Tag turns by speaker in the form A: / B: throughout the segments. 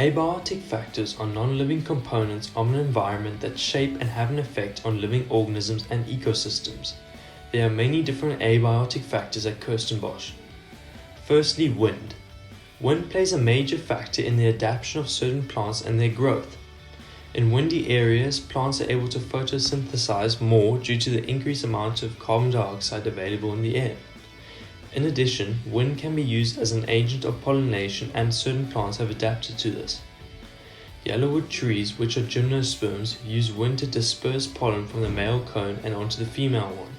A: Abiotic factors are non-living components of an environment that shape and have an effect on living organisms and ecosystems. There are many different abiotic factors at Kirstenbosch. Firstly, wind. Wind plays a major factor in the adaptation of certain plants and their growth. In windy areas, plants are able to photosynthesize more due to the increased amount of carbon dioxide available in the air. In addition, wind can be used as an agent of pollination, and certain plants have adapted to this. Yellowwood trees, which are gymnosperms, use wind to disperse pollen from the male cone and onto the female one,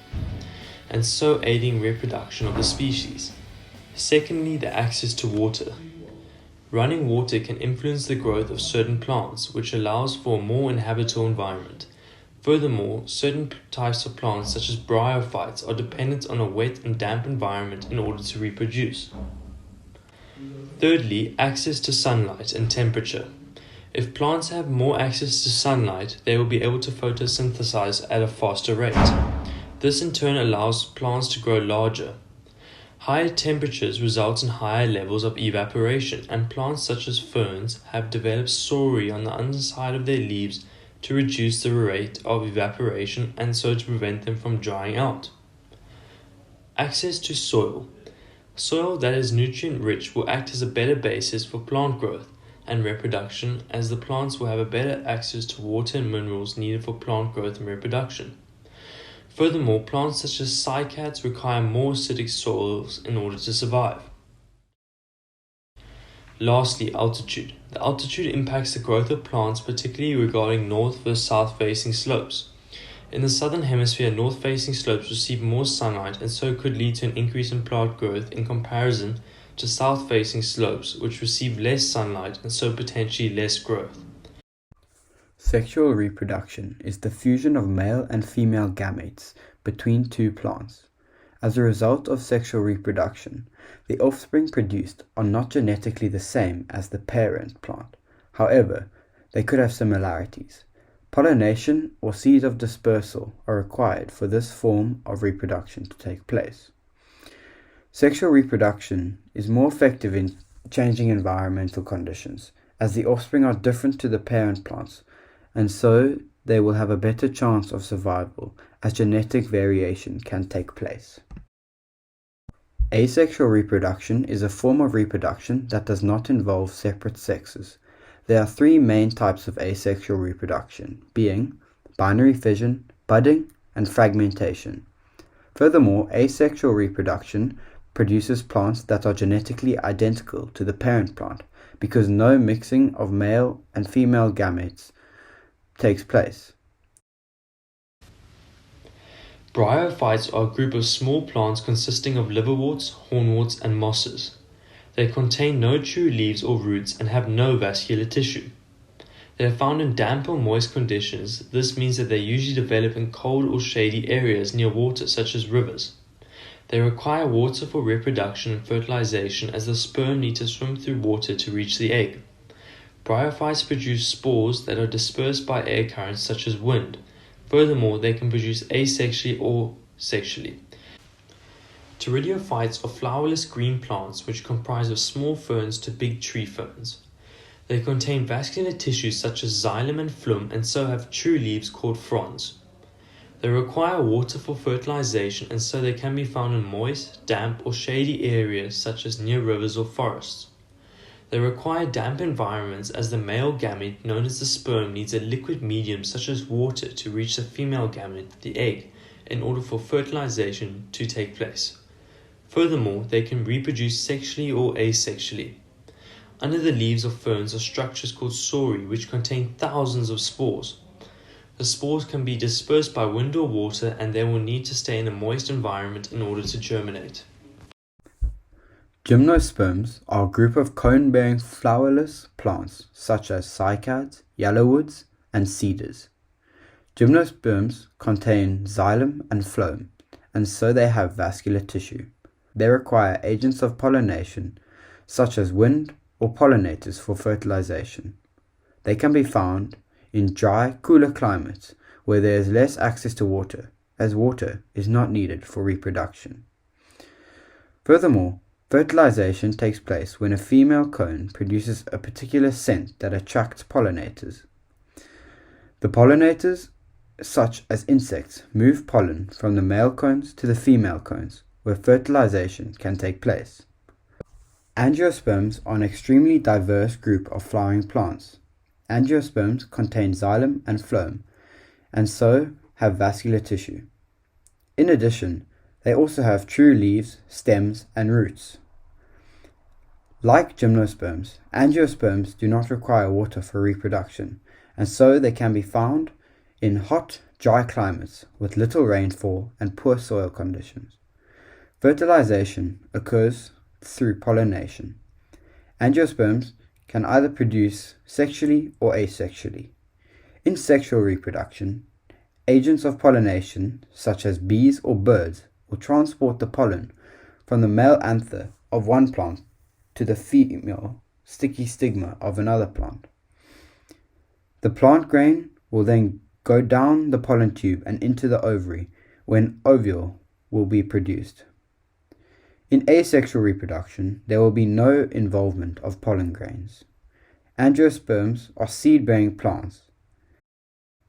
A: and so aiding reproduction of the species. Secondly, the access to water. Running water can influence the growth of certain plants, which allows for a more inhabitable environment. Furthermore, certain types of plants such as bryophytes are dependent on a wet and damp environment in order to reproduce. Thirdly, access to sunlight and temperature. If plants have more access to sunlight, they will be able to photosynthesize at a faster rate. This in turn allows plants to grow larger. Higher temperatures result in higher levels of evaporation, and plants such as ferns have developed sori on the underside of their leaves to reduce the rate of evaporation and so to prevent them from drying out. Access to soil. Soil that is nutrient rich will act as a better basis for plant growth and reproduction, as the plants will have a better access to water and minerals needed for plant growth and reproduction. Furthermore, plants such as cycads require more acidic soils in order to survive. Lastly, altitude. The altitude impacts the growth of plants, particularly regarding north versus south-facing slopes. In the southern hemisphere, north-facing slopes receive more sunlight and so could lead to an increase in plant growth in comparison to south-facing slopes, which receive less sunlight and so potentially less growth.
B: Sexual reproduction is the fusion of male and female gametes between two plants. As a result of sexual reproduction, the offspring produced are not genetically the same as the parent plant. However, they could have similarities. Pollination or seeds of dispersal are required for this form of reproduction to take place. Sexual reproduction is more effective in changing environmental conditions, as the offspring are different to the parent plants, and so they will have a better chance of survival, as genetic variation can take place. Asexual reproduction is a form of reproduction that does not involve separate sexes. There are three main types of asexual reproduction, being binary fission, budding, and fragmentation. Furthermore, asexual reproduction produces plants that are genetically identical to the parent plant because no mixing of male and female gametes takes place.
A: Bryophytes are a group of small plants consisting of liverworts, hornworts, and mosses. They contain no true leaves or roots and have no vascular tissue. They are found in damp or moist conditions. This means that they usually develop in cold or shady areas near water, such as rivers. They require water for reproduction and fertilization, as the sperm needs to swim through water to reach the egg. Bryophytes produce spores that are dispersed by air currents such as wind. Furthermore, they can produce asexually or sexually. Pteridiophytes are flowerless green plants which comprise of small ferns to big tree ferns. They contain vascular tissues such as xylem and phloem, and so have true leaves called fronds. They require water for fertilization, and so they can be found in moist, damp, or shady areas such as near rivers or forests. They require damp environments, as the male gamete, known as the sperm, needs a liquid medium such as water to reach the female gamete, the egg, in order for fertilization to take place. Furthermore, they can reproduce sexually or asexually. Under the leaves of ferns are structures called sori, which contain thousands of spores. The spores can be dispersed by wind or water, and they will need to stay in a moist environment in order to germinate.
B: Gymnosperms are a group of cone-bearing flowerless plants such as cycads, yellowwoods, and cedars. Gymnosperms contain xylem and phloem, and so they have vascular tissue. They require agents of pollination such as wind or pollinators for fertilization. They can be found in dry, cooler climates where there is less access to water, as water is not needed for reproduction. Furthermore, Fertilization takes place when a female cone produces a particular scent that attracts pollinators. The pollinators, such as insects, move pollen from the male cones to the female cones, where fertilization can take place. Angiosperms are an extremely diverse group of flowering plants. Angiosperms contain xylem and phloem, and so have vascular tissue. In addition, they also have true leaves, stems, and roots. Like gymnosperms, angiosperms do not require water for reproduction, and so they can be found in hot, dry climates with little rainfall and poor soil conditions. Fertilization occurs through pollination. Angiosperms can either produce sexually or asexually. In sexual reproduction, agents of pollination, such as bees or birds, will transport the pollen from the male anther of one plant to the female sticky stigma of another plant. The plant grain will then go down the pollen tube and into the ovary, where an ovule will be produced. In asexual reproduction, there will be no involvement of pollen grains. Angiosperms are seed-bearing plants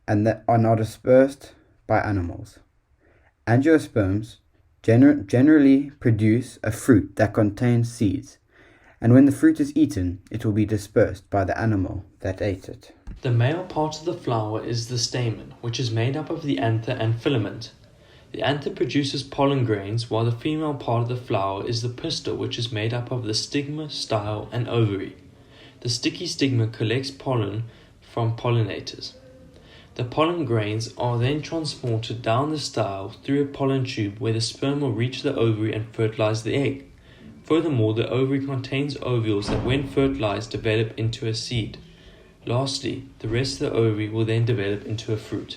B: and that are not dispersed by animals. Angiosperms generally produce a fruit that contains seeds, and when the fruit is eaten, it will be dispersed by the animal that ate it.
A: The male part of the flower is the stamen, which is made up of the anther and filament. The anther produces pollen grains, while the female part of the flower is the pistil, which is made up of the stigma, style, and ovary. The sticky stigma collects pollen from pollinators. The pollen grains are then transported down the style through a pollen tube where the sperm will reach the ovary and fertilize the egg. Furthermore, the ovary contains ovules that, when fertilized, develop into a seed. Lastly, the rest of the ovary will then develop into a fruit.